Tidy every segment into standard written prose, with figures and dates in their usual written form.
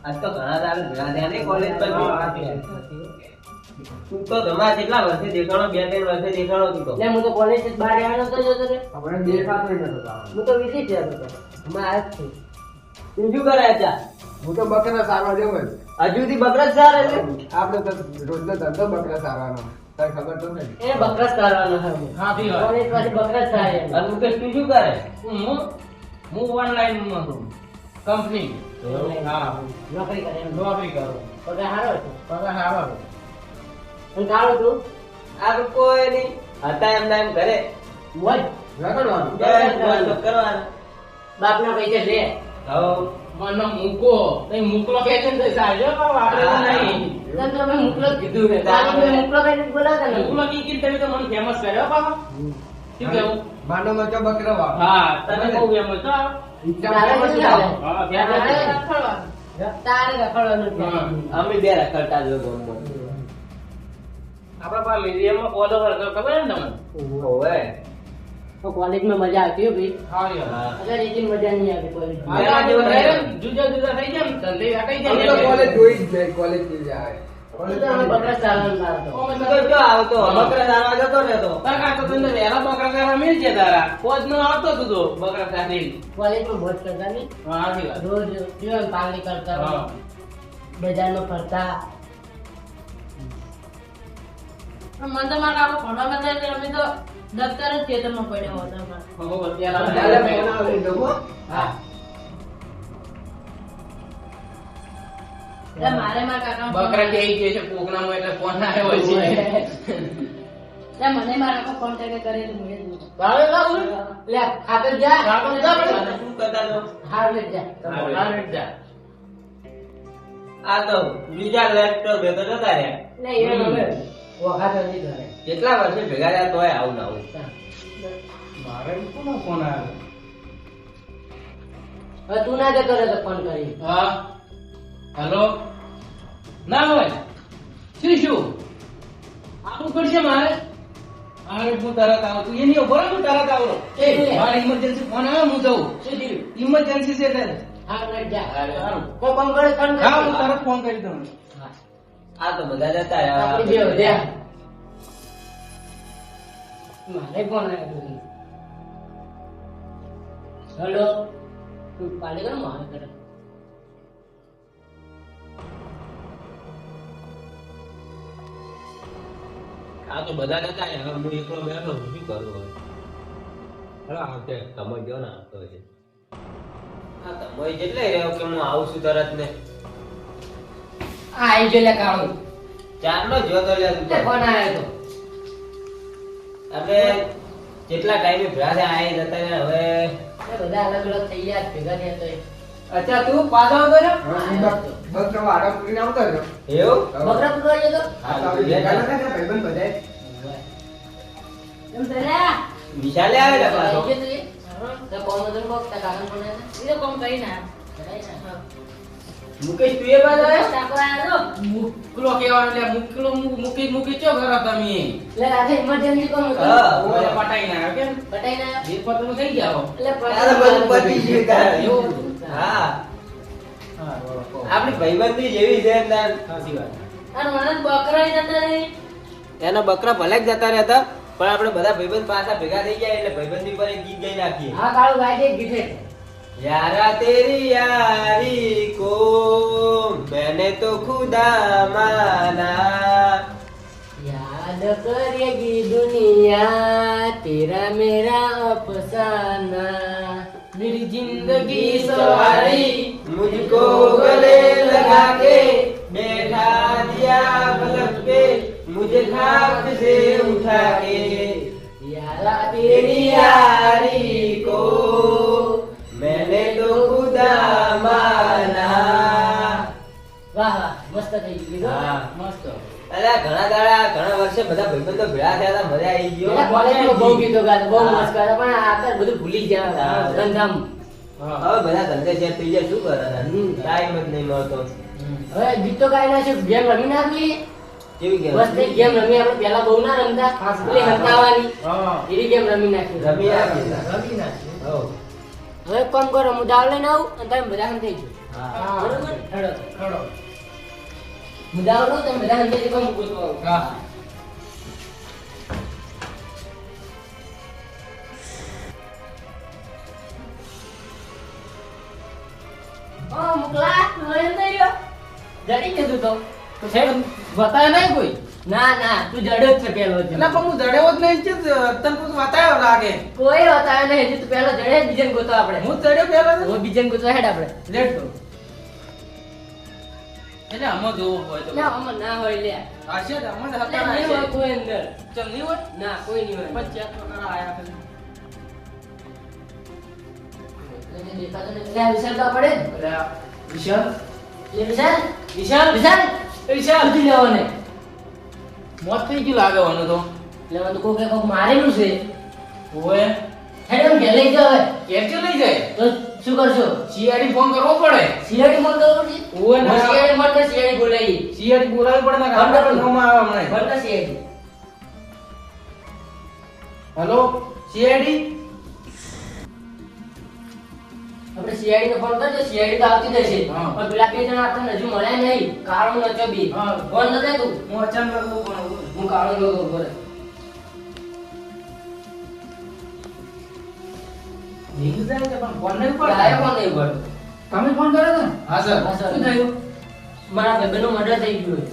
આજ તો ઘણા દાડા ભેગા થયા ને કોલેજ પર તું તો તમારા કેટલા વર્ષે દેખાણો 2-3 વર્ષે દેખાણો તું તો એટલે હું તો કોલેજ થી બહાર આવ્યો નતો જતો રે આપણે દેખાતો ય નતો તાવ. હું તો વિદેશ જતો હતો હમણાં આજ છું તું શું કરે અચ્છા હું તો બકરા સારવા જેવો જ. હજુ થી બકરા જ સારે છે આપણે તો રોજનો ધંધો બકરા સારવાનો. તારે ખબર તો નથી. એ બકરા તારવાનો છે હા ઠીક છે. કોલેજ પછી બકરા તારે અને મુકેશ તું શું કરે હું ઓનલાઈન માં છું કંપની હા નોકરી કરે એમ નોકરી કરું પગાર સારો છે પગાર સારો છે. અને કાળો તું આ તો કોઈ નહીં હતા એમના એમ ઘરે મોજ રગડવાનું. બસ કરવાનું બાપના પૈસા લે હવ મને મૂકો નહીં મોકલો કે છે ને સાહેબ આપણે તો નહીં તને તો મેં મોકલો જ કીધું ને તારે મેં મોકલો કઈ બોલાતા ને મોકલો કી કી તમે તો મને ફેમસ કર્યો બાબા શું કેવું માંડો મરચો બકરા વાળો. હા તમે બહુ ફેમસ છો તારે નથી આવે. હા તારે ત્યાં રખડવાનું. તારે રખડવાનું છે. હા. અમે બે રખડતા જો ગમમાં આપણા પાસે મ્યુઝિયમમાં ફોટો કરતો ખબર ને તમને ઓવે તો કોલેજમાં મજા આવતી હો ભાઈ હા યાર હા અગર એથી મજા નહીં આવતી કોલેજ આ જેવો થાય ને, જુદા જુદા થઈ જાય ને ધંધે કઈ અમે તો કોલેજ જોઈ જ જાય. કોલેજ થી જ આવે. કોલેજ અમે બકરા ચાલવાનું લાવતો તું તો જો આવતો બકરા સારવા જતો રહેતો બકરા તો તને વહેલા બકરા કરવા મિલ છે તારા પોજ નો આવતો તું તો બકરા સાથે કોલેજમાં મોજ કરતા નહીં હા સાચી વાત રોજ જીવન પાલણી કરતા હા. બજારમાં ફરતા મને તો મારા કાકો ભણવામાં જાય એટલે અમે તો દફતર જ ખેતરમાં પડ્યો હતો અમારે. બરોબર, ત્યારે ત્યારે ફોન આવે તો હો. હા એટલે મારે મારા કાકા બકરા કે છે કોકનામાં એટલે ફોન આવ્યો હોય છે એટલે મને મારા કાકા કોન્ટેક્ટ કરેલું મેં જ. ભાવે લાવું લે ખાતર જા ખાતર જા ભાઈ. અને શું કરતા તો હાર્વેસ્ટ જા હા રેડ જા આ તો બીજા લેપટોપ ભેગો જતા રહ્યા લે એ હવે વખાતો નહીં કરે કેટલા વર્ષે ભેગા રહ્યા તોય આવું ના આવું મારે કોનો ફોન આવ્યો હવે તું ના જતો રહે તો ફોન કરી હા હેલો ના હોય શું આવું પડશે મારે અરે હું તરત આવું તું એની ઉભો રહે, હું તરત આવું એ, મારે ઇમરજન્સી ફોન આવ્યો હું જઉં શું થયું ઇમરજન્સી છે ત્યારે હાર્વેસ્ટ જા સારું. કોઈ કામ કરે ફોન કરી હા હું તરત ફોન કરી દઉં આ તો બધા જતા રહ્યા આપણી બે વધ્યા મારે ફોન આવ્યો હેલો તું પાલે કરો મારે કરે આ તો બધા જતા રહ્યા હવે હું એકલો બેઠો છું શું કરું હવે હેલો આવતે તમે જો ને આવતો છે હા તમે જેટલે રહ્યો કે હું આવું છું તરત ને આ આઈ જો લે કાળો ચારનો જોતો લે તું તે તો. ફોન આવ્યો આપણે કેટલા ટાઈમે ભેગા થયા આઈ જતા રહ્યા હવે તો એ બધા અલગ અલગ થઈ ગયા ભેગા થયા તો અચ્છા તું પાછો આવતો રહ્યો હા, ઈ બકરા વાળા પૂરીને આવતો રહ્યો. એવું બકરા પકડવા જતો આ તો આપણે ભેગા નતા થયા, ભાઈબંધ બધાય. એમ તો લે. વિશાલે આવે ને પાછો આઈ ગયો તું એ? તો કોમ હતો ને કોક તારા કાકાને ફોન આવ્યો એ તો કોમ કરીને આવ્યો. હા. મુકેશ તું એ બાજુ આવ્યો ટાંકો આવ્યો હતો. મુકલો કેવાનો એટલે મુકલો મૂકી ચો કરો તમે લે આજે ઇમરજન્સી કોમ હતો હા. ઓલે પટાઈને આવ્યો કેમ બટાઈને આવ્યો? એક વાર તમે થઈ ગયા હો એટલે તારે બધું પતી ગયું તારે. એવું? હા હા બરોબર આપણી ભાઈબંધી જેવી છે ને તાર. સાચી વાત અને મને બકરા જતા રહી. એના બકરા ભલે જ જતા રહેતા પણ આપણે બધા ભાઈબંધ પાછા ભેગા થઈ ગયા એટલે ભાઈબંધી પર એક ગીત ગાઈ નાખીએ હા કાળું ગાય છે ગીતે यारा तेरी यारी को मैंने तो खुदा माना याद करेगी दुनिया तेरा मेरा अफसाना मेरी जिंदगी सवारी मुझको गले लगा के बैठा दिया पलक पे मुझे खाक से उठा के यारा तेरी यारी को मैंने तो खुदा माना વાહ વાહ મસ્ત થઈ ગયું હા. મસ્ત અલ્યા ઘણા વર્ષે બધા ભાઈબંધો ભેળા થયા હતા મજા આવી ગયો એટલે કોલેજમાં બહુ ગીતો ગાતા બહુ હા. મસ્ત ગાતા પણ અત્યારે બધું ભૂલી ગયા હા. ધંધામ હા હવે બધા ધંધે સેટ થઈ જાય શું કરે હમ. ટાઈમ જ નહીં મળતો હવે ગીતો ગાઈ નાખ્યું ગેમ રમી નાખી કેવી ગેમ બસ તે ગેમ રમી આપણે પેલા બહુ ના રમતા એટલે હટાવવાની હા એવી ગેમ રમી નાખી રમી આપી રમી નાખીએ. હો હવે એક કામ કરો હું દાવ લઈને આવું અને તમે બધા થઈ હા હા. બરોબર હેડો હેડો. હું દાવ લઉં તમે બધા થઈ જાઓ હું ગોતવા આવું હા મોકલા મને થઈ રહ્યો જડી કીધું તો તો સાહેબ બતાવે નહીં કોઈ ના ના તું જડ્યો જ છે પેલો જ એટલે પણ હું જડ્યો જ નહીં છે તને કોઈ બતાવ્યો લાગે કોઈ બતાવે નહીં હજી તું પેલો જડે બીજાને ગોતો આપણે હું ચડ્યો પહેલો જ. હવે બીજાને ગોતવા હેડ આપણે લેટ કરો એટલે આમાં જોવો હોય તો ના આમાં ના હોય લે હશે જ આમાં જ એટલે હતા નહીં હોય કોઈ અંદર ચલ નહીં હોય ના કોઈ નહીં હોય પણ ચેક તો કરા આયા ખાલી. એટલે દેખાતો નથી. લે, વિશાલ તો પડે જ. એટલે આ વિશાલ લે, વિશાલ વિશાલ વિશાલ એ વિશાલ ઉઠી લેવો ને મોત થઈ ગયું લાગે વાનું તો લેવાનું તો કોકે કોક મારેલું છે ઓય હેડ એમ ઘેર લઈ જાવ હવે કેમ છે લઈ જાય તો શું કરશો સીઆઈડી ફોન કરવો પડે સીઆઈડી ફોન કરવો પડશે ઓય ના. સીઆઈડી ફોન કર સીઆઈડી બોલાવી સીઆઈડી બોલાવી પડે ને ફોન કામ કરો. નોમાં આવે હમણાં ફોન કર સીઆઈડી હેલો સીઆઈડી આપણે સીઆઈડી ને ફોન કરજો સીઆઈડી તો આવતી જશે હા. પણ પેલા બે જણા આપણને હજુ મળ્યા નહીં કાળો નચો બી હા. ફોન ન દે તું હું અચાનક બહુ પણ હું કાળો લોકો બોલે નીકળી જાય છે પણ ફોન નહીં આયો પડે ફોન નહીં પડતો તમે ફોન કર્યો હતો ને હા સર હા, સર. શું થયું મારા ભાઈબંધનું મર્ડર થઈ ગયું છે.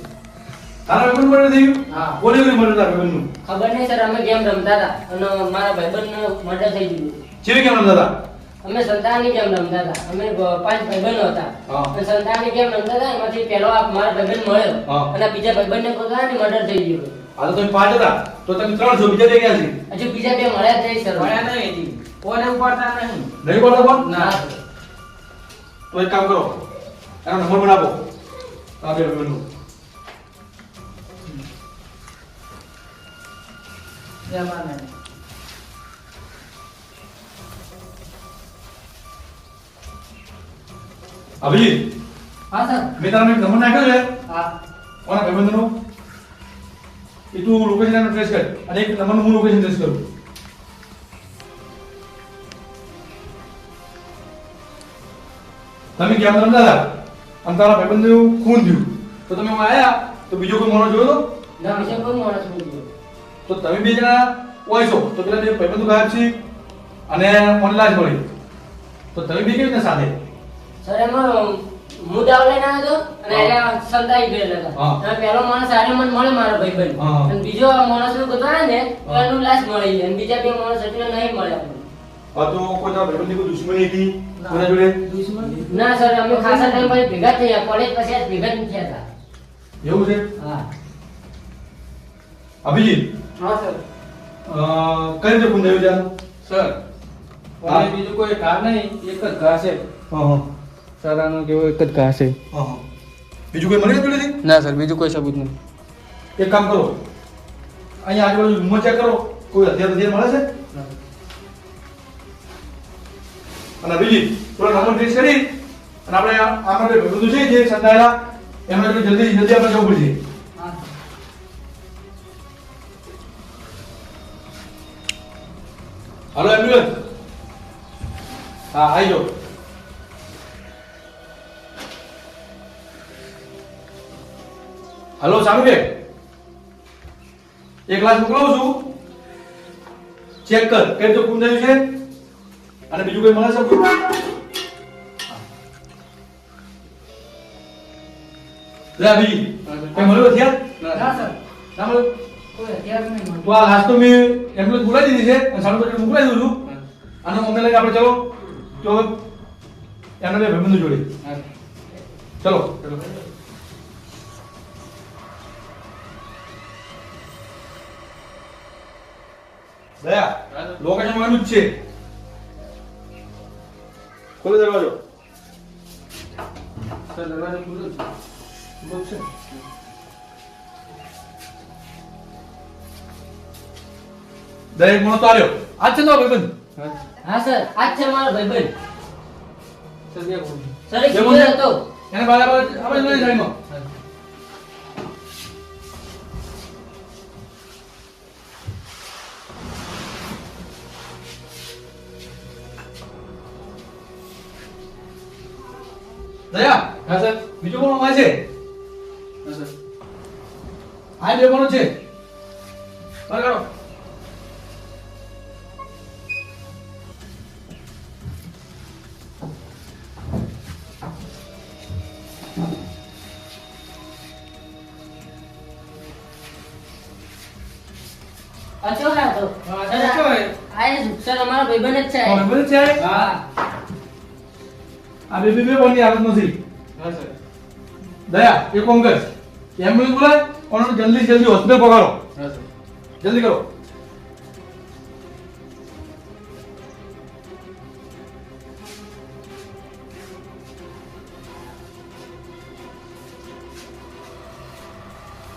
તારા ભાઈબંધ મર્ડર થયું? હા. કોને કર્યું મર્ડર તારા ભાઈબંધનું? ખબર નહીં સર અમે ગેમ રમતા હતા અને મારા ભાઈબંધનું મર્ડર થઈ ગયું ચેવી કેમ રમતા હતા? અમે સંતાનની ગેમ રમતા હતા અમે 5 ભાઈબંધો હતા હા. અને સંતાનની ગેમ રમતા હતા એમાંથી પહેલો આ મારા ભાઈબંધ મળ્યો હા. અને બીજા ભાઈબંધને પોતાને મર્ડર થઈ ગયું આ તો તમે 5 હતા તો તમે 3 છો, બીજા બે ક્યાં છે? હજુ બીજા બે મળ્યા જ નહીં સર મળ્યા નહીં હજી કોને ઉપાડતા નહીં નહીં પડતો ફોન? ના. તો એક કામ કરો, એનો નંબર મને આપો તારા બે ભાઈબંધનો. એમાં નહીં અભિજીત, હા સર મેં તારા એક નંબર નાખ્યો છે હા કોના ભાઈબંધનો, એ તું લોકેશન એનો ટ્રેસ કર અને એક નંબરનું હું લોકેશન ટ્રેસ કરું. તમે કેમ રમતા હતા અને તારા ભાઈબંધનું ખૂન થયું તો તમે અહીં આયા તો બીજો કોઈ માણસ જોયો તો? ના બીજા કોઈ માણસ નહીં જોયો. તો તમે બે જણા હોય છો તો પેલા બે ભાઈબંધો ગાયબ છે અને ઓનલાઈન મળી તો તમે બે કેવી રીતે સાથે? સર એમાં હું દાવ લઈને આવ્યો હતો અને હા. એને સંતાઈ ગયેલા હતા હા. અને પહેલો માણસ આરે મને મળે મારો ભાઈબંધ હા. અને બીજો માણસ નું ગોતવાને ને તો હા. એનું લાશ મળી ગઈ અને બીજા બે માણસ એટલે નહીં મળ્યા આપણને. આ તો કોઈ તારા ભાઈબંધની કોઈ દુશ્મની હતી કોના જોડે? ના સર અમે ખાસા ટાઈમ પછી ભેગા થયા કોલેજ પછી આજ ભેગા જ થયા હતા એવું છે? હા અભિજીત, હા સર કઈ રીતે ખૂન થયું છે આનું? સર હા. મને બીજું કોઈ ઘા નહીં એક જ ઘા છે હા સર આનો કેવો એક જ ઘા છે હા. બીજું કોઈ મળી નથી? ના સર બીજું કોઈ સબૂત નથી એક કામ કરો, અહીંયા આજુબાજુ રૂમમાં ચેક કરો, કોઈ હથિયાર મળે છે? અને અભિજીત, થોડા નંબર ટ્રેસ કરી અને આપણે આમાં જે ભાઈબંધો છે જે સંતાયેલા એમના જોડે જલ્દી જલ્દી આપણે જવું પડશે. હાલો એમ્બ્યુલન્સ. હા આવી જાઓ. હલો સાનુબેન, એક ગ્લાસ મોકલાવું છું, ચેક કર કઈ રીતે ખૂન થયું છે અને બીજું કોઈ મળે છે? લે અભિજીત, કઈ મળ્યું હથિયાર? ના સર ના મળ્યું? કોઈ હથિયાર નહીં મળે. તો આ લાસ્ટ તો મેં એમ્બ્યુલન્સ બોલાવી દીધી છે અને સાનુબેન મોકલાવી દઉં છું અને અમે લઈને આપણે ચલો તો હવે એમના બે ભાઈબંધો જોડે હા. ચલો. દયા, લોકેશન એનું જ છે. ખોલો દરવાજો. સર દરવાજો ખુલ્લો છે. ખુલ્લો છે. દરેક માણસ તો આવ્યો. આ જ છે ને ભાઈબંધ? હા સર આજ છે મારો ભાઈબંધ સર બે બોલ. સર એક જે સિનિયર બોલે? હતો એને બરાબર આપણે લઈ સાઈડમાં. દયા હા સર બીજો કોણ આવે છે હા સર આ બે કોણ છે બરાબર કરો અચો ના તો હા, સર, અચો હે. આ એ સર અમારો ભાઈબંધ જ છે બરાબર છે હા આ બે કોણની હાલત નથી હા સર દયા એક કામ કર એમ્બ્યુલન્સ બોલાય અને જલ્દી જલ્દી હોસ્પિટલ પકડો હા સર જલ્દી કરો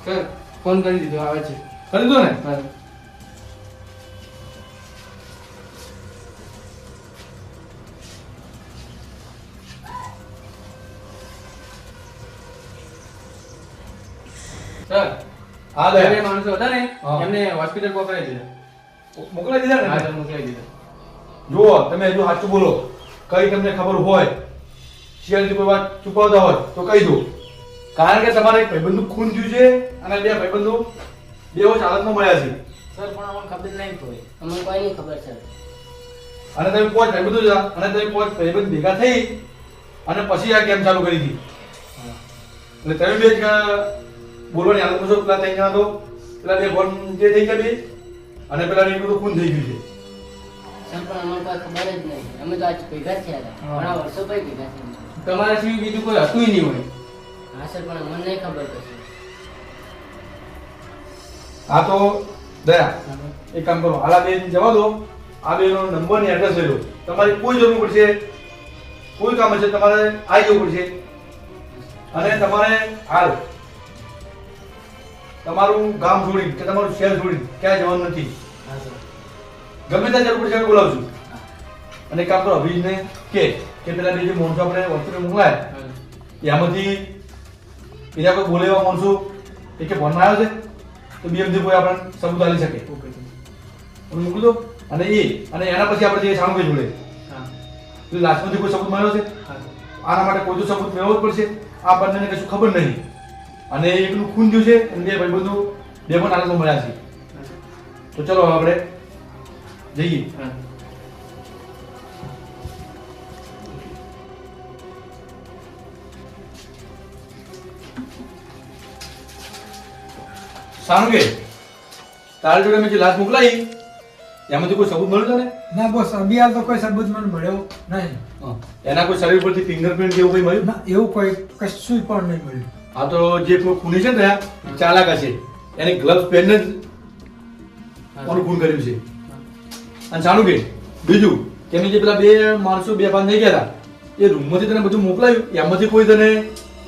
સર ફોન કરી દીધો આવે છે કરી દો ને હા સર હા બે દયા માણસો હતા ને હા. એમને હોસ્પિટલ પકડાઈ દીધા મોકલાઈ દીધા હા ને સર મોકલાઈ દીધા જુઓ તમે હજુ સાચું બોલો કઈ તમને ખબર હોય શિયાળથી કોઈ વાત છુપાવતા હોય તો કહી દો કારણ કે તમારે એક ભાઈબંધનું ખૂન થયું છે અને બે ભાઈબંધો બેહોશ હાલતમાં મળ્યા છે સર પણ અમને ખબર નહીં કોઈ અમને કોઈ નહીં ખબર સર અને તમે પાંચ ભાઈબંધો હતા અને તમે પાંચ ભાઈબંધ ભેગા થઈ અને પછી આ કેમ ચાલુ કરી હતી એટલે તમે બે જ બોલવાની હાલતમાં છો પેલા ત્રણ જણા તો પેલા બે બોલ જે થઈ ગયા બે અને પેલા એક બધું ખૂન થઈ ગયું છે સર પણ અમને કોઈ ખબર જ નહીં અમે તો આજ ભેગા જ થયા હતા હા. ઘણા વર્ષો પછી ભેગા થયા તમારા સિવાય બીજું કોઈ હતું નહીં હોય હા સર પણ અમને નહીં ખબર કશું આ તો દયા એક કામ કરો હાલા બેન જવા દો આ બેનો નંબર ને એડ્રેસ લઈ લો તમારી કોઈ જરૂર પડશે કોઈ કામ હશે તમારે આવી જવું પડશે અને તમારે હાલ તમારું ગામ છોડી કે તમારું શહેર છોડી ક્યાંય જવાનું નથી હા સર ગમે ત્યાં જરૂર પડશે અમે બોલાવશું અને એક કામ કરો અભિજને કે પેલા બે જે માણસો આપણે હોસ્પિટલ મોકલાય એમાંથી બીજા કોઈ બોલે એવા માણસો કે ફોનમાં આવ્યો છે તો બીએમથી કોઈ આપણને સબૂત આપી શકે ઓકે તમે મોકલી દો અને એના પછી આપણે જે સામગ્રી જોડે હા એટલે લાસ્ટમાંથી કોઈ સબૂત મળ્યો છે હા આના માટે કોઈ તો સબૂત મેળવવો જ પડશે આ બંનેને કશું ખબર નહીં અને એકનું ખૂન થયું છે અને બે ભાઈબંધો બે પણ હાલતમાં મળ્યા છે તો ચલો હવે આપણે જઈએ હા સારું કે તારી જોડે મેં જે લાશ મોકલાઈ એમાંથી કોઈ સબૂત મળ્યું તને ના બોસ અભી હાલ તો કોઈ સબૂત મને મળ્યો નહીં એના કોઈ શરીર પરથી ફિંગરપ્રિન્ટ જેવું કંઈ મળ્યું ના એવું કોઈ કશું પણ નહીં મળ્યું આ તો જે કોઈ ખૂની છે ને એ ચાલાક હશે એને ગ્લવ્સ પહેરીને જ ઓલું ખૂન કર્યું છે અને સારું કે બીજું કે મેં જે પેલા બે માણસો બે પાંચ થઈ ગયા હતા એ રૂમમાંથી તને બધું મોકલાયું એમાંથી કોઈ તને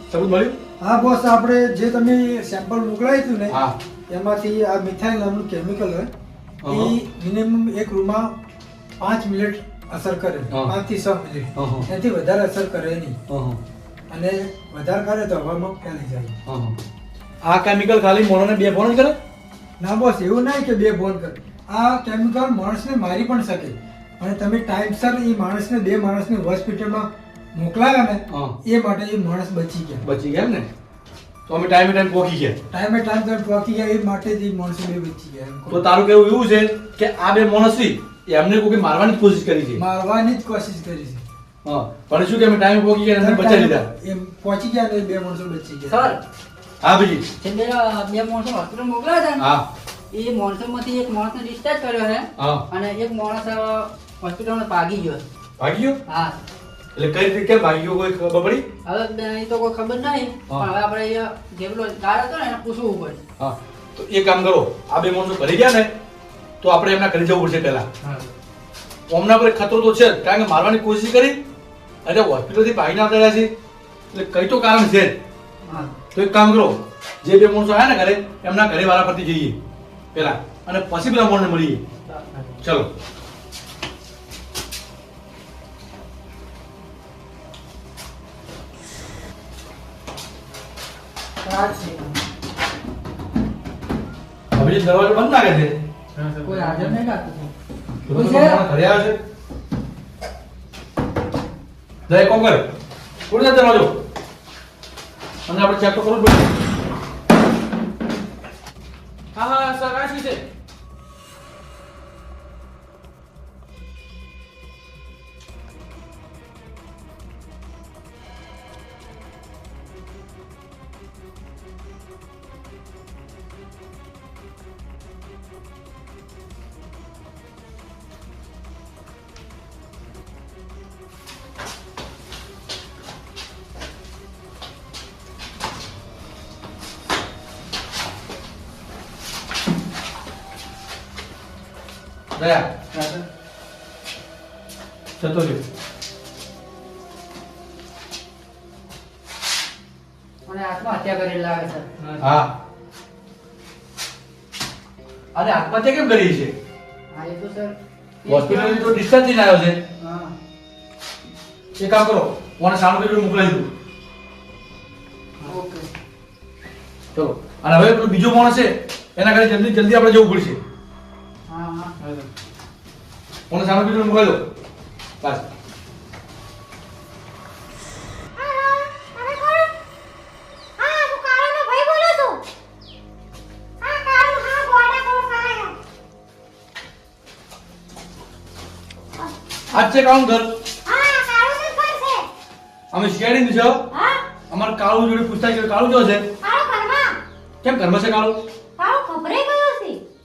સબૂત મળ્યું હા બોસ આપણે જે તમે સેમ્પલ મોકલાયું હતું ને હા એમાંથી આ મિથાઇલ નામનું કેમિકલ હોય અહં. એ મિનિમમ એક રૂમમાં 5 મિનિટ અસર કરે અહં. 5 થી 6 મિનિટ અહં. એનાથી વધારે અસર કરે નહીં અહં. અને વધારે કરે તો હવામાં ફેલી જાય અહં. આ કેમિકલ ખાલી મોણોને બે ફોન જ કરે ના બોસ એવું નહીં કે બે બોન કરે આ કેમિકલ માણસને મારી પણ શકે અને તમે ટાઈમસર એ માણસને બે માણસને હોસ્પિટલમાં મોકલાવ્યા ને હા. એ માટે એ માણસ બચી ગયા બચી ગયા એમ ને તો અમે ટાઈમે ટાઈમ પહોંચી ગયા ટાઈમે ટાઈમ તમે પહોંચી ગયા એ માટે જ એ માણસો બે બચી ગયા એમ કહું. તો તારું કેવું એવું છે કે આ બે માણસ એમને કોઈ મારવાની જ કોશિશ કરી છે મારવાની જ કોશિશ કરી છે હા પણ શું કે અમે ટાઈમે પહોંચી ગયા અને એમને બચાવી લીધા એમ પહોંચી ગયા ને બે માણસો બચી ગયા સર હા બીજી જે બે માણસો હોસ્પિટલ મોકલ્યા હતા ને હા એ માણસોમાંથી એક માણસને ડિસ્ચાર્જ કર્યો છે હા અને એક માણસ હોસ્પિટલમાં ભાગી ગયો છે. ભાગી ગયો હા એટલે કઈ રીતે કેમ ભાગી ગયો કોઈ ખબર પડી હવે એ તો કોઈ ખબર નહીં હા. પણ હવે આપણે અહીંયા જે પેલો ગાર્ડ હતો ને એને પૂછવું પડે. હા તો એ કામ કરો આ બે માણસો ઘરે ગયા ને તો આપણે એમના ઘરે જવું પડશે પહેલા ઓમના પર ખતરો તો છે જ, કારણ કે મારવાની કોશિશ કરી અને હોસ્પિટલથી ભાગીને આવતા રહ્યા છે એટલે કઈ તો કારણ છે જ. હા તો એક કામ કરો જે બે માણસો આવ્યા ને ઘરે એમના ઘરે વાળા પરથી જઈએ પેલા અને પછી પેલા માણસને મળીએ ચલો અભિજીત દરવાજો બંધ લાગે છે કોઈ હાજર નહીં લાગતું. તો તમે તમારા ઘરે આવ્યા છે જય કોમ કર થોડી વાર આવજો અને આપણે ચેક તો કરવું જ પડશે. હા હા સર આ શું છે દયા જતો રહ્યો. અને આત્મહત્યા કરેલી લાગે છે હા અરે આત્મહત્યા કેમ કરી છે? હા એ તો સર હોસ્પિટલ તો ડિસ્ચાર્જ થઈને આવ્યો છે. હા એક કામ કરો કોને સાણુ પેલું મોકલાવી દઉં. ઓકે ચલો અને હવે પેલો બીજો માણસ છે એના ઘરે જલ્દી જલ્દી આપણે જવું પડશે. હા હા કોને સાણુ પેલું મોકલાવી દો બસ. આજ છે કામ ઘર અમે શિયાળી છો અમાર કાળુ જોડે પૂછતા કે કાળુ જો છે કેમ ઘરમાં છે કાળુ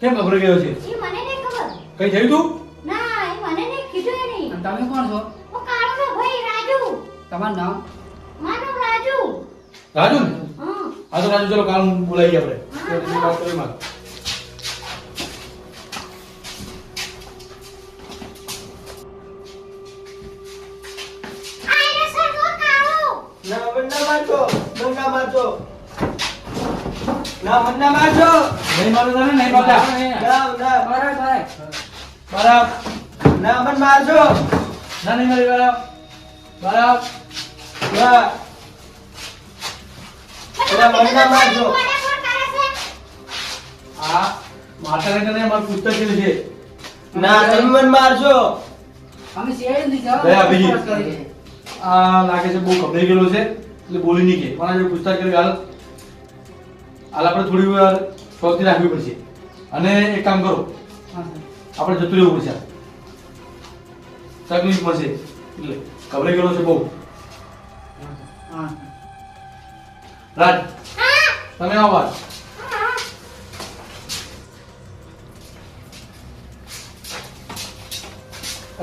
કેમ ગભરાઈ ગયો છે કઈ થયું તું અને તમે કોણ છો તમારું નામ રાજુ ને હા તો રાજુ ચલો કાળુ બોલાવીએ આપણે તો તમે વાત કરી માં નહીં મારો તને નહીં મારતા બરાબર ના નહીં મારી બરાબર આ માતા ને અમારું પુસ્તક છે અમે શેર નથી જાવ દયા બીજી. આ લાગે છે બહુ ગભરાઈ ગયેલો છે એટલે બોલી નહીં કે પણ આ જો પૂછતાછ કરી હાલ આપણે થોડી વાર શોખથી રાખવી પડશે અને એક કામ કરો હા સર આપણે જતું રહેવું પડશે તકલીફ મળશે એટલે ગભરાઈ ગયેલો છે બહુ. હા રાજ તમે આવો વાત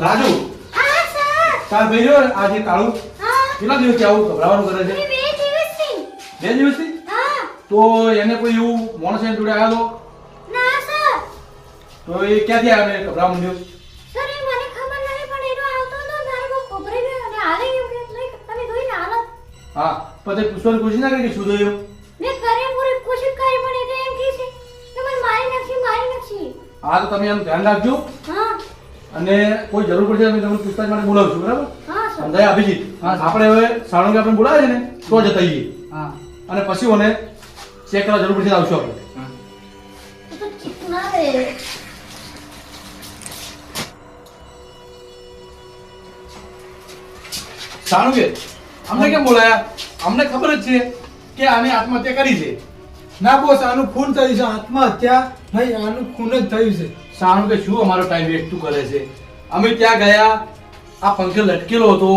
રાજુ તાર ભાઈ જો આજે કાળું કેટલા દિવસથી આવું ગભરાવાનું કરે છે? 2 દિવસથી તો એને કોઈ એવું માણસ એની જોડે આવ્યો તો એ ક્યાંથી આવ્યો ને ગભરાવા માંડ્યો? હા પણ તે પૂછવાની કોશિશ ના કરી કે શું થયું? હા તો તમે એમ ધ્યાન રાખજો અને કોઈ જરૂર પડશે તો તમને પૂછતાછ માટે બોલાવશું બરાબર? સમજાય અભિજીત? આપણે હવે સાણંદ આપણે બોલાવે છે ને તો જતા આવીએ હા અને પછી ઓને ચેક કરવા જરૂર પડશે તો આવશું આપણે. સાણું કે અમને કેમ બોલાયા? અમને ખબર જ છે કે આને આત્મહત્યા કરી છે. ના બોસ આનું ખૂન થયું છે આત્મહત્યા નહીં આનું ખૂન જ થયું છે. સાણું કે શું અમારો ટાઈમ વેસ્ટ તું કરે છે? અમે ત્યાં ગયા આ પંખે લટકેલો હતો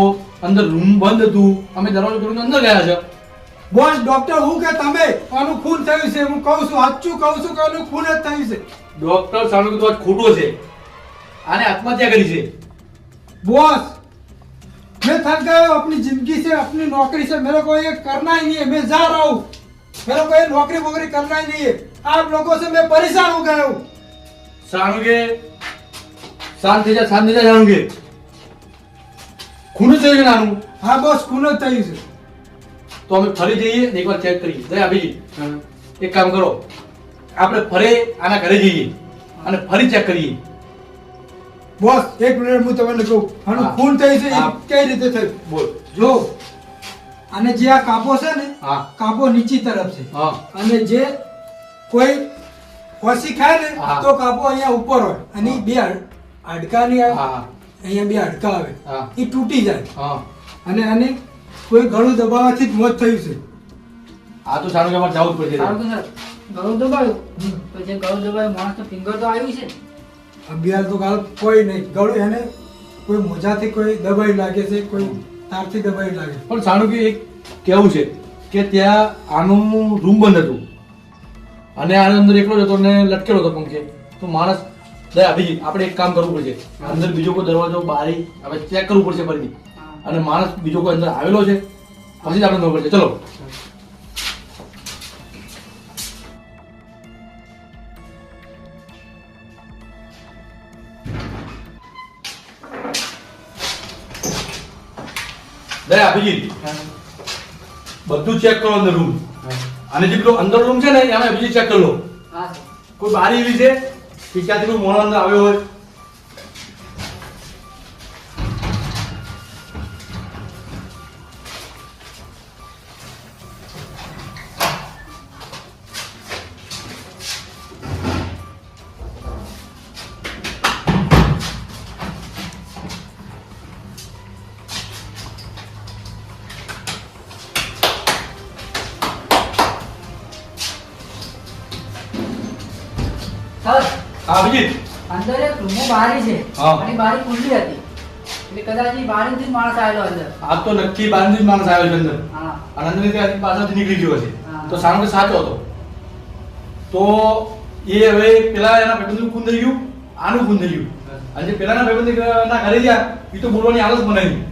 અંદર રૂમ બંધ હતું અમે દરવાજો ખોલીને અંદર ગયા છે. બોસ ડોક્ટર હું કે તમે આનું ખૂન થયું છે હું કહું છું સાચું કહું છું કે આનું ખૂન જ થયું છે. ડોક્ટર સાણું કે તો આજ ખોટો છે આને આત્મહત્યા કરી છે. बॉस मैं थक गया हूँ अपनी जिंदगी से अपनी नौकरी से मेरे को ये करना ही नहीं है मैं जा रहा हूँ मेरे को ये नौकरी वोकरी करना ही नहीं है आप लोगों से मैं परेशान हो गया हूँ સાણું શાંત થઈ જા સાણું કે ખૂન જ થયું છે નાનું. हाँ बॉस खून જ થયું છે તો અમે ફરી જઈએ ને એકવાર ચેક કરીએ. દયા ભાઈ એક કામ કરો આપણે ફરે આના ઘરે જઈએ અને ફરી ચેક કરીએ. બોસ એક મિનિટ હું તમને કહું આનું હા. ખૂન થયું છે એ હા. કઈ રીતે થયું બોલ. જો અને જે આ કાપો છે ને હા કાપો નીચી તરફ છે હા અને જે કોઈ ખોસી ખાય ને હા. તો કાપો અહીંયા ઉપર હોય અને ઈ બે હાડકાની આવે હા અહીંયા બે હાડકા આવે હા એ તૂટી જાય હા અને આને કોઈ ગળું દબાવવાથી જ મોત થયું છે. આ તો સારું કે અમારે જવું જ પડશે સારું કે સર ગળું દબાયું તો જે ગળું દબાયું માણસનું ફિંગર તો આવ્યું છે ને. અભિયાન તો કાલ કોઈ નહીં ગળું એને કોઈ મોજાથી કોઈ દબાઈ લાગે છે, કોઈ તારથી દબાઈ લાગે. પણ સારું કે એક કેવું છે કે ત્યાં આનું રૂમ બંધ હતું અને આની અંદર એકલો જ હતો ને લટકેલો હતો પંખે. તો માણસ દયા બીજી આપણે એક કામ કરવું પડશે, અંદર બીજો કોઈ દરવાજો બારી આપણે ચેક કરવું પડશે ફરીથી, અને માણસ બીજો કોઈ અંદર આવેલો છે પછી જ આપણે ખબર પડશે. ચલો દયા બીજી બધું ચેક કરો અંદર રૂમ, અને જેટલો અંદર રૂમ છે ને એમાં બીજી ચેક કરી લો. હા સર. કોઈ બારી એવી છે કે ક્યાંથી કોઈ મોણો અંદર આવ્યો હોય? સર હા બીજી અંદર એક રૂમો બારી છે હા. અને બારી ખુલ્લી હતી એટલે કદાચ એ બારીથી જ માણસ આવેલો અંદર. આ તો નક્કી બારથી જ માણસ આવ્યો છે અંદર, હા અને અંદર ત્યાંથી પાછળથી નીકળી ગયો છે. હા. તો સારું કે સાચો હતો. તો એ હવે પેલા એના ભાઈબંધનું ખૂન થઈ ગયું, આનું ખૂન થઈ ગયું, અને જે પેલાના ભાઈબંધ ના ઘરે ગયા એ તો બોલવાની હાલત બનાવી.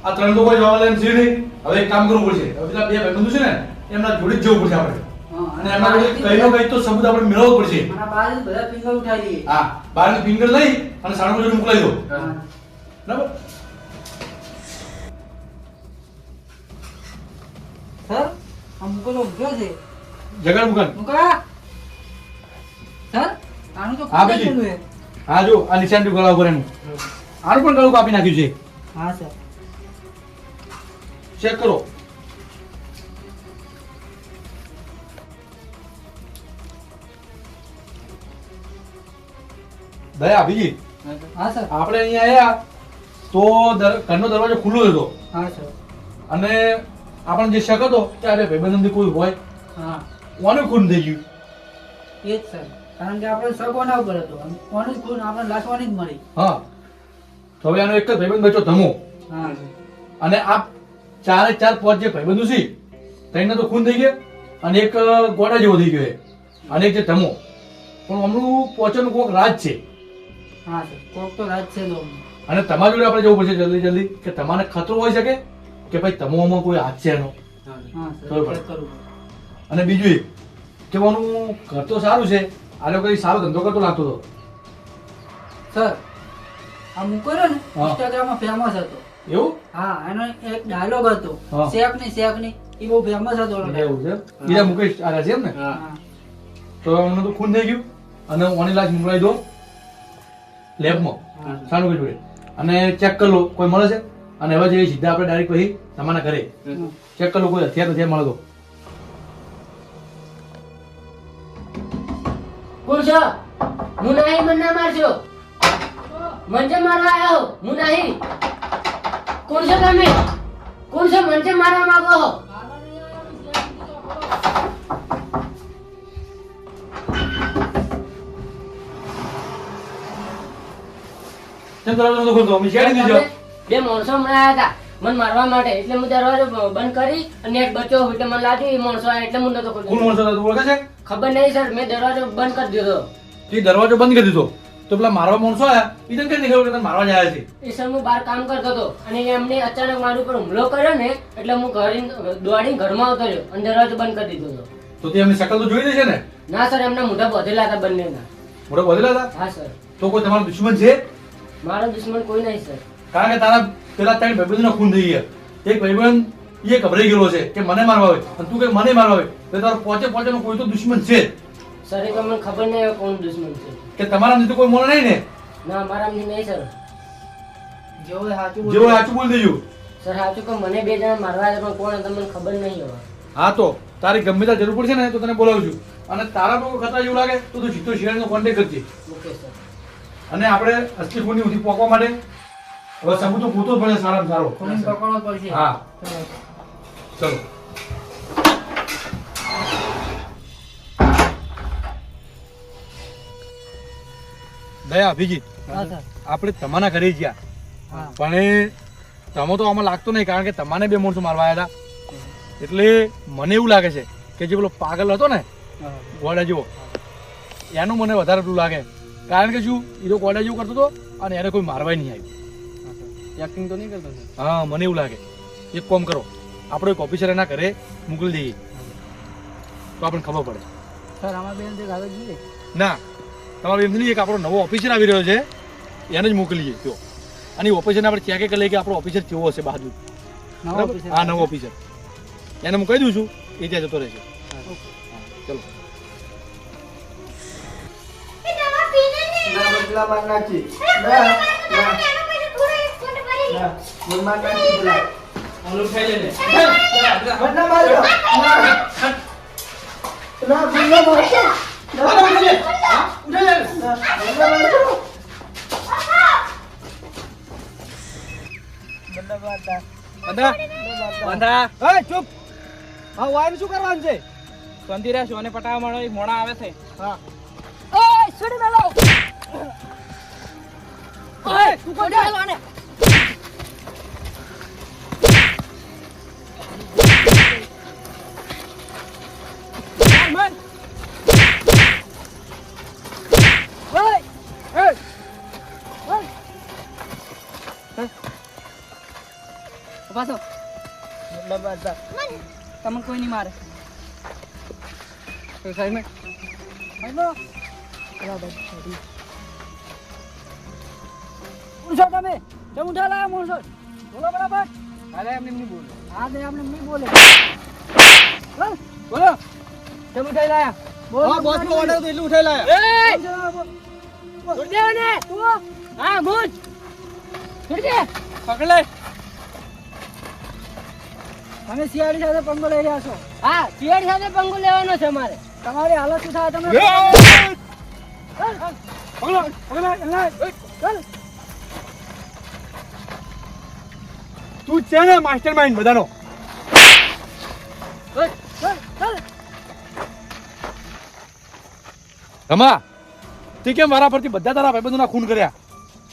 આ ત્રણ તો કોઈ જવાબ લે એમ છે નહીં. હવે એક કામ કરવું પડશે, હવે પેલા બે ભાઈબંધો છે ને એમના જોડે જ જવું પડશે આપણે, હા. અને એમના જોડે કઈનો કઈ તો સબૂત આપણે મેળવવો પડશે. અને બારી બધા ફિંગર ઉઠાવી દઈએ. હા, બહારની ફિંગર લઈ અને સાણુ જોડે મોકલાઈ દો. હા. બરાબર? સર આ મુકલો ઉભ્યો છે. જગાડ મુકન. મુકા સર આનું તો હા, ખુલ્લું બીજી. ખુલ્લું છે. હા જો આ નિશાન ગળા ઉપર એનું આનું પણ ગળું કાપી નાખ્યું છે. હા સર. ચેક કરો. દયા બીજી હા સર. આપણે અહીંયા આયા તો ઘરનો દરવાજો ખુલ્લો હતો, હા સર. અને આપણને જે શક હતો કે આ બે ભાઈબંધમાંથી કોઈ હોય, હા કોનું ખૂન થઈ ગયું? એ જ સર. કારણ કે આપણે સગ કોના ઉપર હતો અને કોનું જ ખૂન આપણે લાશવાની જ મળી. હા, તો હવે આનો એક જ ભાઈબંધ બચ્યો ધમો, હા અને આ ચારે ચાર પાંચ જે ભાઈબંધો છે તેના તો ખૂન થઈ ગયા, અને એક ગોડા જેવો થઈ ગયો છે, અને એક જે ધમો. પણ હમણાં પોચરનું કોઈક રાજ છે, હા સર. કોક તો રાજ છે તો. અને તમારી જોડે આપણે જવું પડશે જલ્દી જલ્દી, કે તમારે ખતરો હોઈ શકે કે ભાઈ તમોમાં કોઈ હાથ છે એનો. હા સર. બરોબર. ચેક કરવું. અને બીજું એક કહેવાનું ઘર તો સારું છે, આ લોકો કઈ સારો ધંધો કરતો લાગતો હતો. સર આ મુકરો ને હા. ઇન્સ્ટાગ્રામમાં ફેમસ હતો. એવું? હા એનો એક ડાયલોગ હતો હા. શેક ની એ બહુ ફેમસ હતો એનો એવું dialogue. છે? બીજા મુકેશ આવ્યા છે એમ ને? હા તો અમને તો ખૂન થઈ ગયું, અને ઓની લાશ મોકલાઈ દો લેબમાં હા. સાનું કે જોડે, અને ચેક કરી લો કોઈ મળે છે, અને હવે જઈએ સીધા આપણે ડાયરેક્ટ પછી તમારા ઘરે ચેક કરી લો કોઈ હથિયાર નથી મળે તો. કોણ છો? હું નહીં, મને ના મારજો. મને મારવા આવ્યો હું નહીં. કોણ છો તમે? કોણ છો? મને મારવા માંગો છો? કેમ દરવાજો નતો ખોલતો? અમે શેરી દીધો. બે માણસો હમણાં આવ્યા હતા મને મારવા માટે, એટલે હું દરવાજો બંધ કરી અને એક બચ્ચો એટલે મને લાગ્યું એ માણસો આવ્યા એટલે હું નતો કોણ ખોલતો. માણસો હતા તું ઓળખે છે? ખબર નહીં સર, મેં દરવાજો બંધ કરી દીધો. તે દરવાજો બંધ કરી દીધો તો પેલા મારવા માણસો આયા એ તને કઈ નહીં ખબર કે તને મારવા જ આવ્યા છે? એ સર હું બહાર કામ કરતો હતો અને એમને અચાનક મારી ઉપર હુમલો કર્યો ને એટલે હું ઘરે દોડીને ઘરમાં આવતો રહ્યો અને દરવાજો બંધ કરી દીધો હતો. તો તે એમની શકલ તો જોઈ દે છે ને? ના સર, એમના મોઢા બધેલા હતા બંનેના. મોઢા બધેલા હતા? હા સર. તો કોઈ તમારો દુશ્મન છે? મારો દુશ્મન કોઈ નહીં સર. કારણ કે તારા પેલા ત્રણ ભાઈબંધોના ખૂન થઈ ગયા. એક ભાઈબંધ એ ગભરાઈ ગયેલો છે કે મને મારવા આવે, અને તું કે મને મારવા આવે, તો તારો પોચે પોચેનો કોઈ તો દુશ્મન છે જ. સર એ તો મને ખબર નહીં હવે કોણ દુશ્મન છે. કે તમારા અંદર તો કોઈ મોણ નહીં ને? ના મારામાંથી નહીં સર. જેવો એ સાચું જેવો બોલ્યો. સાચું બોલી દેજો. સર સાચું કે મને બે જણા મારવા આવ્યા પણ કોણ હતા મને ખબર નહીં હવે. હા, તો તારી ગમે ત્યાં જરૂર પડશે ને તો તને બોલાવું છું, અને તારા તો ખતરા જેવું લાગે તો તું સીધો શિયાળનો કોન્ટેક્ટ કરજે, ઓકે સર. અને આપણે અસલી ખૂનની ઊંધી પહોંચવા માટે હવે સબૂત તો ગોતવો જ પડે સારામાં સારો. ખૂનીને પકડવો પડશે. હા ચલો. ચલો. દયા અભિજીત, હા સર. આપણે તમારા ઘરે ગયા હા. પણ એ તમો તો આમાં લાગતો નહીં, કારણ કે તમારે બે માણસો મારવા આવ્યા હતા. એટલે મને એવું લાગે છે કે જે પેલો પાગલ હતો ને હા. ગોડા જેવો, એનું મને વધારે પેલું લાગે. કારણ કે શું, એ તો ગોડા જેવું કરતો હતો અને એને કોઈ મારવાય નહીં આવ્યું. એક્ટિંગ તો નહીં કરતો સર. હા, મને એવું લાગે. એક કામ કરો, આપણે એક ઓફિસર એના ઘરે મોકલી દઈએ તો આપણને ખબર પડે. સર આમાં બેન તે કાગળ જોઈએ. ના, તમારું એમ નહીં, એક આપણો નવો ઓફિસર આવી રહ્યો છે, એને જ મોકલીએ તો. અને એ ઓફિસરને આપણે ચેક કરી લઈએ કે આપણો ઓફિસર કેવો હશે બાજુ. નવો બરાબર? ઓફિસર. હા, નવો ઓફિસર. એને હું કહી દઉં છું, એ ત્યાં જતો રહેશે. હા, ચલો. ઓલું ખાઈ લે ને. ચૂપ. હા વાઈન શું કરવાનું છે? શાંતિ રહેશો અને પટાવા માંડો, એક મોણા આવે છે. હા. ઓય છોડી મેલો. ઓય તું કોણ છે? આને મન. ઓય ઓય ઓય. પાછો તમને કોઈ નહીં મારે. સાઈડ મેં પૂછો તમે કેમ ઉઠા લાયા માણસો? બોલો બરાબર. અરે એમને નહીં બોલે. હા તો એમને નહીં બોલે. બોલો કેમ ઉઠાઈ લાયા? બોલો બોસ નો ઓર્ડર તો એટલું ઉઠાઈ લાયા. છોડ દે ને તું. હા મુજ છોડ દે. પકડ લે. તમે સિયાડી સાથે પંગો લઈ રહ્યા છો? હા, સિયાડી સાથે પંગો લેવાનો છે મારે. તમારી હાલત શું થાય તમે? તું છે ને માસ્ટર માઇન્ડ બધાનો. રમા, તે કેમ મારા પરથી બધા તારા ભાઈબંધોના ખૂન કર્યા?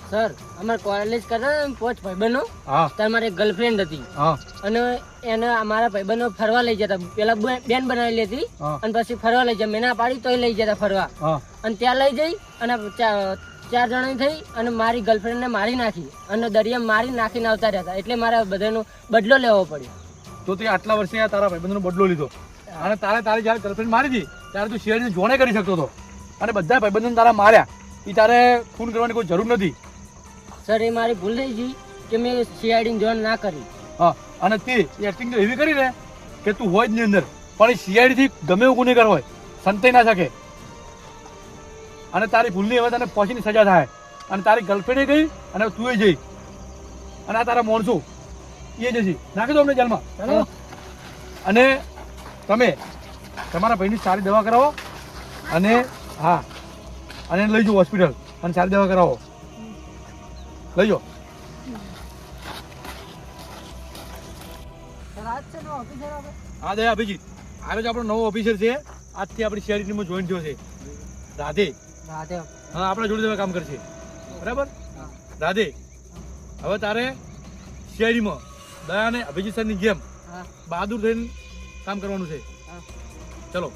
સર અમારે કોલેજ કરતા ને પોચ ભાઈબંધો, હા ત્યારે મારી એક ગર્લફ્રેન્ડ હતી હા અને એને અમારા ભાઈબંધો ફરવા લઈ જતા. પેલા બેન બનાવેલી હતી હા. અને પછી ફરવા લઈ જાય. મેં ના પાડી તોય લઈ જતા ફરવા. હા અને ત્યાં લઈ જઈ અને ચાર જણા થઈ અને મારી ગર્લફ્રેન્ડને મારી નાખી અને દરિયા મારી નાખીને આવતા રહ્યા હતા. એટલે મારે બધાનો બદલો લેવો પડ્યો. તો તે આટલા વર્ષે આ તારા ભાઈબંધોનો બદલો લીધો અને તારી જ્યારે ગર્લફ્રેન્ડ મારી હતી ત્યારે તું શેરને જોણે કરી શકતો હતો અને બધા ભાઈબંધોને તારા માર્યા. એ તારે ખૂન કરવાની કોઈ જરૂર નથી. સર એ મારી ભૂલ થઈ ગઈ કે મેં સીઆઈડીને જોઈન ના કરી. હા, અને તે એક્ટિંગ તો એવી કરી ને કે તું હોય જ નહીં અંદર, પણ એ સીઆઈડી થી ગમે એવું ગુનેગાર હોય સંતાઈ ના શકે. અને તારી ભૂલની હવે તને પહોંચીની સજા થાય. અને તારી ગર્લફ્રેન્ડે ગઈ અને તું જઈ અને આ તારા માણસો એ જશે નાખી દો અમને જેલમાં. અને તમે તમારા ભાઈની સારી દવા કરાવો અને હા અને લઈ જાઓ હોસ્પિટલ અને સારી દવા કરાવો. લઈ જાઓ. હા દયા અભિજીત, આવે છે આપણો નવો ઓફિસર છે, આજથી આપણી શેર ટીમમાં જોઈન થયો છે. રાધે. રાધે. હા, આપણા જોડે જોડે કામ કરશે. બરાબર? રાધે, હવે તારે શેરીમાં દયા અને અભિજીત સરની જેમ બહાદુર થઈને કામ કરવાનું છે. ચલો.